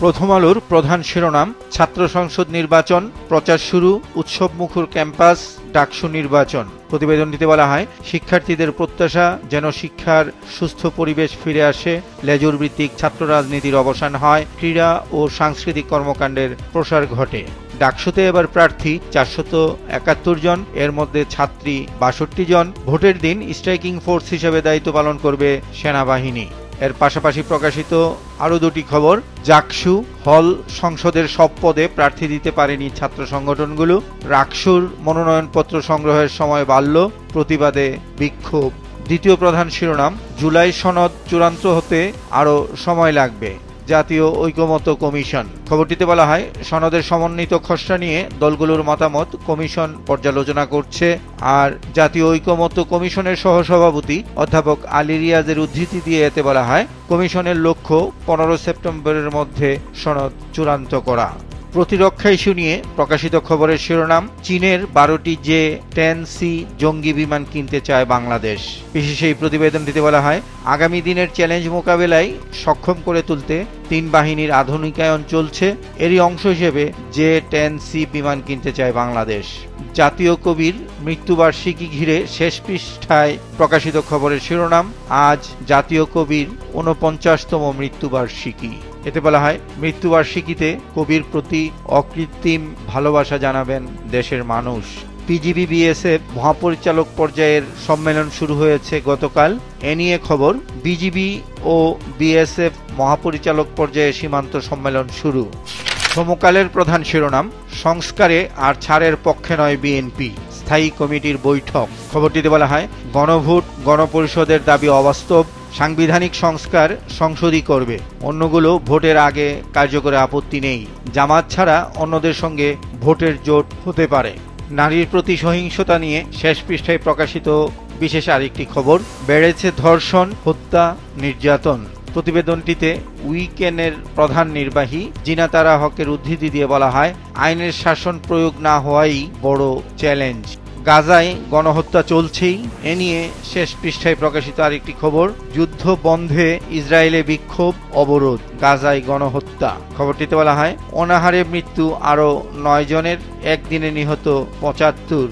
প্রথম আলোর প্রধান শিরোনাম, ছাত্র সংসদ নির্বাচন, প্রচার শুরু, উৎসবমুখর ক্যাম্পাস, ডাকসু নির্বাচন। প্রতিবেদনটিতে বলা হয়, শিক্ষার্থীদের প্রত্যাশা যেন শিক্ষার সুস্থ পরিবেশ ফিরে আসে, লেজুর ভিত্তিক ছাত্র রাজনীতির অবসান হয়, ক্রীড়া ও সাংস্কৃতিক কর্মকাণ্ডের প্রসার ঘটে। ডাকসুতে এবার প্রার্থী 471 জন, এর মধ্যে ছাত্রী 62 জন। ভোটের দিন স্ট্রাইকিং ফোর্স হিসেবে দায়িত্ব পালন করবে সেনাবাহিনী। এর পাশাপাশি প্রকাশিত আরও দুটি খবর, জাকসু হল সংসদের সব পদে প্রার্থী দিতে পারেনি ছাত্র সংগঠনগুলো, রাকসুর মনোনয়নপত্র সংগ্রহের সময় বাড়ল, প্রতিবাদে বিক্ষোভ। দ্বিতীয় প্রধান শিরোনাম, জুলাই সনদ চূড়ান্ত হতে আরও সময় লাগবে, জাতীয় ঐকমত্য কমিশন। খবরটিতে বলা হয়, সনদের সমন্বিত খসড়া নিয়ে দলগুলোর মতামত কমিশন পর্যালোচনা করছে। আর জাতীয় ঐকমত্য কমিশনের সহসভাপতি অধ্যাপক আলী রিয়াজের উদ্ধৃতি দিয়ে এতে বলা হয়, কমিশনের লক্ষ্য 15 সেপ্টেম্বরের মধ্যে সনদ চূড়ান্ত করা। প্রতিরক্ষা ইস্যু নিয়ে প্রকাশিত খবরের শিরোনাম, চীনের 12টি J-10C জঙ্গি বিমান কিনতে চায় বাংলাদেশ। বিশেষ এই প্রতিবেদনটিতে বলা হয়, আগামী দিনের চ্যালেঞ্জ মোকাবেলায় সক্ষম করে তুলতে 3 বাহিনীর আধুনিকায়ন চলছে। এরই অংশ হিসেবে J-10C বিমান কিনতে চায় বাংলাদেশ। জাতীয় কবির মৃত্যুবার্ষিকী ঘিরে শেষ পৃষ্ঠায় প্রকাশিত খবরের শিরোনাম, আজ জাতীয় কবির 49তম মৃত্যুবার্ষিকী। এতে বলা হয়, মৃত্যুবার্ষিকীতে কবির প্রতি অকৃত্রিম ভালোবাসা জানাবেন দেশের মানুষ। পিজিবি বিএসএফ মহাপরিচালক পর্যায়ের সম্মেলন শুরু হয়েছে গতকাল। এ নিয়ে খবর, বিজিবি ও বিএসএফ মহাপরিচালক পর্যায়ে সীমান্ত সম্মেলন শুরু। সমকালের প্রধান শিরোনাম, সংস্কারে আর ছাড়ের পক্ষে নয় বিএনপি, স্থায়ী কমিটির বৈঠক। খবরটিতে বলা হয়, গণভোট, গণপরিষদের দাবি অবাস্তব, সাংবিধানিক সংস্কার সংসদই করবে, অন্যগুলো ভোটের আগে কার্যকরে আপত্তি নেই। জামাত ছাড়া অন্যদের সঙ্গে ভোটের জোট হতে পারে। নারীর প্রতি সহিংসতা নিয়ে শেষ পৃষ্ঠায় প্রকাশিত বিশেষ আরেকটি খবর, বেড়েছে ধর্ষণ, হত্যা, নির্যাতন। প্রতিবেদনটিতে উইকেনের প্রধান নির্বাহী জিনাতারা হকের উদ্ধৃতি দিয়ে বলা হয়, আইনের শাসন প্রয়োগ না হওয়াই বড় চ্যালেঞ্জ। গাজায় গণহত্যা চলছেই, এ নিয়ে শেষ পৃষ্ঠায় প্রকাশিত আরেকটি খবর, যুদ্ধ বন্ধে ইসরায়েলে বিক্ষোভ, অবরোধ, গাজায় গণহত্যা। খবরটিতে বলা হয়, অনাহারে মৃত্যু আরও 9 জনের, একদিনে নিহত 75।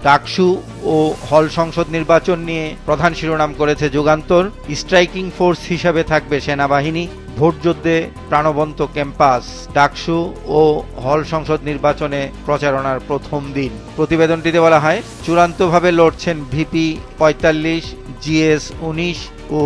ডাকসু ও হল সংসদ নির্বাচন নিয়ে প্রধান শিরোনাম করেছে যুগান্তর, স্ট্রাইকিং ফোর্স হিসাবে থাকবে সেনাবাহিনী, ভোটযুদ্ধে প্রাণবন্ত ক্যাম্পাস। ডাকসু ও হল সংসদ নির্বাচনে প্রচারণার প্রথম দিন। প্রতিবেদনটিতে বলা হয়, চূড়ান্তভাবে লড়ছেন ভিপি 45, জিএস 19 ও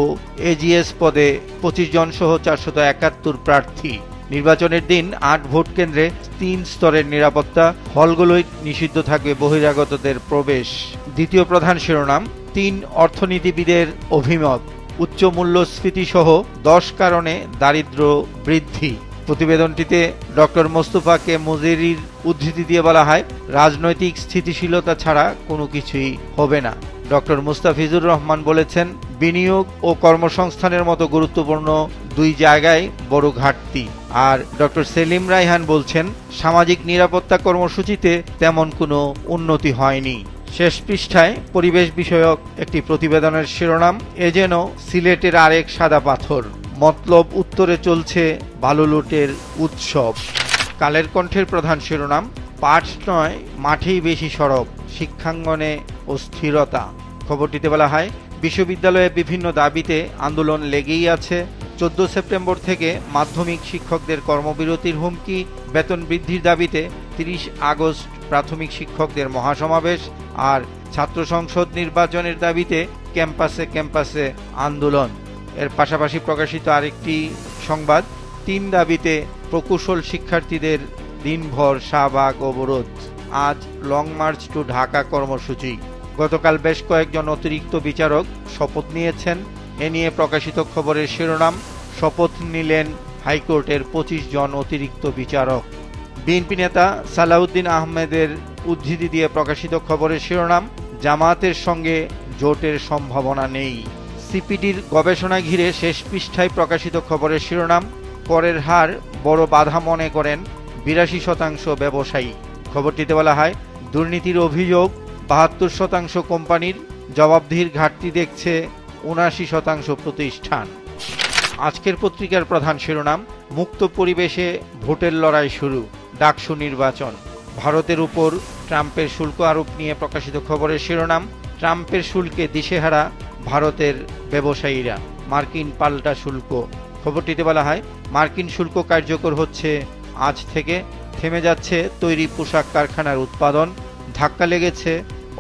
এজিএস পদে 25 জন সহ 471 প্রার্থী। নির্বাচনের দিন 8 ভোট কেন্দ্রে 3 স্তরের নিরাপত্তা, হলগুলোয় নিষিদ্ধ থাকবে বহিরাগতদের প্রবেশ। দ্বিতীয় প্রধান শিরোনাম, 3 অর্থনীতিবিদের অভিমত, উচ্চ মূল্যস্ফীতি সহ 10 কারণে দারিদ্র্য বৃদ্ধি। প্রতিবেদনটিতে ডক্টর মোস্তফা কে মুজেরির উদ্ধৃতি দিয়ে বলা হয়, রাজনৈতিক স্থিতিশীলতা ছাড়া কোনো কিছুই হবে না। ডক্টর মুস্তাফিজুর রহমান বলেছেন, বিনিয়োগ ও কর্মসংস্থানের মতো গুরুত্বপূর্ণ 2 জায়গায় বড় ঘাটতি। আর ডক্টর সেলিম রায়হান বলছেন, সামাজিক নিরাপত্তা কর্মসূচিতে তেমন কোনো উন্নতি হয়নি। শেষ পৃষ্ঠায় পরিবেশ বিষয়ক একটি প্রতিবেদনের শিরোনাম, এ যেন সিলেটের আরেক সাদা পাথর, মতলব উত্তরে চলছে বালু লুটের উৎসব। কালের কণ্ঠের প্রধান শিরোনাম, পাঠ নয় মাঠেই বেশি সরব, শিক্ষাঙ্গনে অস্থিরতা। খবরটিতে বলা হয়, বিশ্ববিদ্যালয়ে বিভিন্ন দাবিতে আন্দোলন লেগেই আছে। 14 সেপ্টেম্বর থেকে মাধ্যমিক শিক্ষকদের কর্মবিরতির হুমকি, বেতন বৃদ্ধির দাবিতে 30 আগস্ট প্রাথমিক শিক্ষকদের মহাসমাবেশ, আর ছাত্র সংসদ নির্বাচনের দাবিতে ক্যাম্পাসে ক্যাম্পাসে আন্দোলন। এর পাশাপাশি প্রকাশিত আরেকটি সংবাদ, 3 দাবিতে প্রকৌশল শিক্ষার্থীদের দিনভর শাহবাগ অবরোধ, আজ লং মার্চ টু ঢাকা কর্মসূচি। গতকাল বেশ কয়েকজন অতিরিক্ত বিচারক শপথ নিয়েছেন। এ নিয়ে প্রকাশিত খবরের শিরোনাম, শপথ নিলেন হাইকোর্টের 25 জন অতিরিক্ত বিচারক। বিএনপি নেতা সালাউদ্দিন আহমেদের উদ্ধৃতি দিয়ে প্রকাশিত খবরের শিরোনাম, জামায়াতের সঙ্গে জোটের সম্ভাবনা নেই। সিপিডির গবেষণা ঘিরে শেষ পৃষ্ঠায় প্রকাশিত খবরের শিরোনাম, করের হার বড় বাধা মনে করেন 82% ব্যবসায়ী। খবরটিতে বলা হয়, দুর্নীতির অভিযোগ 72% কোম্পানির, জবাবদিহির ঘাটতি দেখছে 79% প্রতিষ্ঠান। আজকের পত্রিকার প্রধান শিরোনাম, মুক্ত পরিবেশে ভোটের লড়াই শুরু, ডাকসু নির্বাচন। ভারতের উপর ট্রাম্পের শুল্ক আরোপ নিয়ে প্রকাশিত খবরের শিরোনাম, ট্রাম্পের শুল্কে দিশেহারা ভারতের ব্যবসায়ীরা, মার্কিন পাল্টা শুল্ক। খবরটিতে বলা হয়, মার্কিন শুল্ক কার্যকর হচ্ছে আজ থেকে, থেমে যাচ্ছে তৈরি পোশাক কারখানার উৎপাদন, ধাক্কা লেগেছে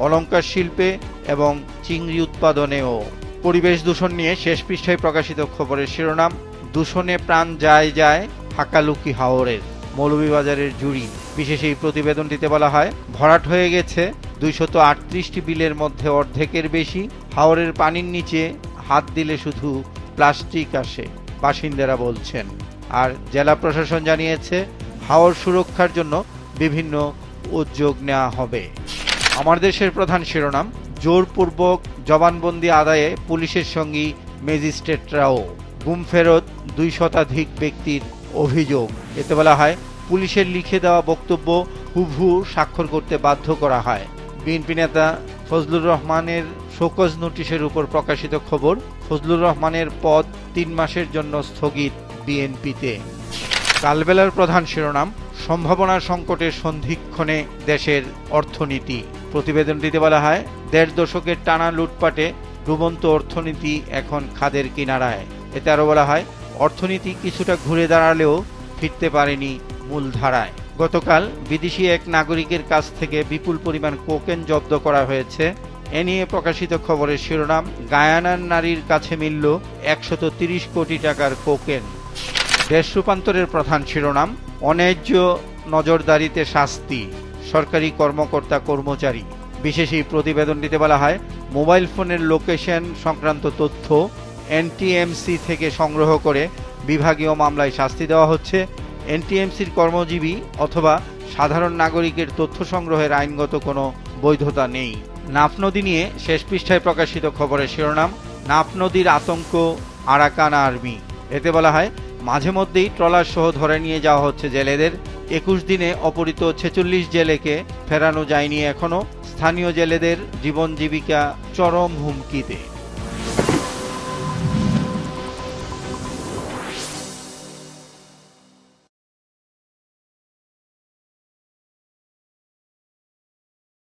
অলংকার শিল্পে এবং চিংড়ি উৎপাদনেও। পরিবেশ দূষণ নিয়ে শেষ পৃষ্ঠায় প্রকাশিত খবরের শিরোনাম, দূষণে প্রাণ যায় যায় হাকালুকি হাওরের, মৌলভীবাজারের জুড়ি। বিশেষ এই প্রতিবেদনটিতে বলা হয়, ভরাট হয়ে গেছে 238টি বিলের মধ্যে অর্ধেকের বেশি, হাওরের পানির নিচে হাত দিলে শুধু প্লাস্টিক আসে, বাসিন্দারা বলছেন। আর জেলা প্রশাসন জানিয়েছে, হাওর সুরক্ষার জন্য বিভিন্ন উদ্যোগ নেওয়া হবে। আমার দেশের প্রধান শিরোনাম, জোরপূর্বক জবানবন্দি আদায়ে পুলিশের সঙ্গে ম্যাজিস্ট্রেটরাও, গুম ফেরত 2 শতাধিক ব্যক্তির অভিযোগ। এতে বলা হয়, পুলিশের লিখে দেওয়া বক্তব্য হুবহু স্বাক্ষর করতে বাধ্য করা হয়। বিএনপি নেতা ফজলুর রহমানের শোকজ নোটিশের উপর প্রকাশিত খবর, ফজলুর রহমানের পদ 3 মাসের জন্য স্থগিত বিএনপিতে। কালবেলার প্রধান শিরোনাম, সম্ভাবনার সংকটের সন্ধিক্ষণে দেশের অর্থনীতি। প্রতিবেদনটিতে বলা হয়, 1.5 দশকের টানা লুটপাটে ডুবন্ত অর্থনীতি এখন খাদের কিনারায়। এতে আরও বলা হয়, অর্থনীতি কিছুটা ঘুরে দাঁড়ালেও ফিরতে পারেনি মূলধারায়। গতকাল বিদেশি এক নাগরিকের কাছ থেকে বিপুল পরিমাণ কোকেন জব্দ করা হয়েছে। এ নিয়ে প্রকাশিত খবরের শিরোনাম, গায়ানার নারীর কাছে মিলল 130 কোটি টাকার কোকেন। দেশ রূপান্তরের প্রধান শিরোনাম, অন্যায্য নজরদারিতে শাস্তি, সরকারি কর্মকর্তা কর্মচারী। বিশেষ এই প্রতিবেদনটিতে বলা হয়, মোবাইল ফোনের লোকেশন সংক্রান্ত তথ্য এনটিএমসি থেকে সংগ্রহ করে বিভাগীয় মামলায় শাস্তি দেওয়া হচ্ছে। এনটিএমসির কর্মজীবী অথবা সাধারণ নাগরিকের তথ্য সংগ্রহের আইনগত কোনো বৈধতা নেই। নাফ নদী নিয়ে শেষ পৃষ্ঠায় প্রকাশিত খবরের শিরোনাম, নাফ নদীর আতঙ্ক আরাকান আর্মি। এতে বলা হয়, মাঝে মধ্যেই ট্রলার সহ ধরে নিয়ে যাওয়া হচ্ছে জেলেদের। 21 দিনে অপহৃত 46 জেলেকে ফেরানো যায়নি এখনো। স্থানীয় জেলেদের জীবন জীবিকা চরম হুমকিতে।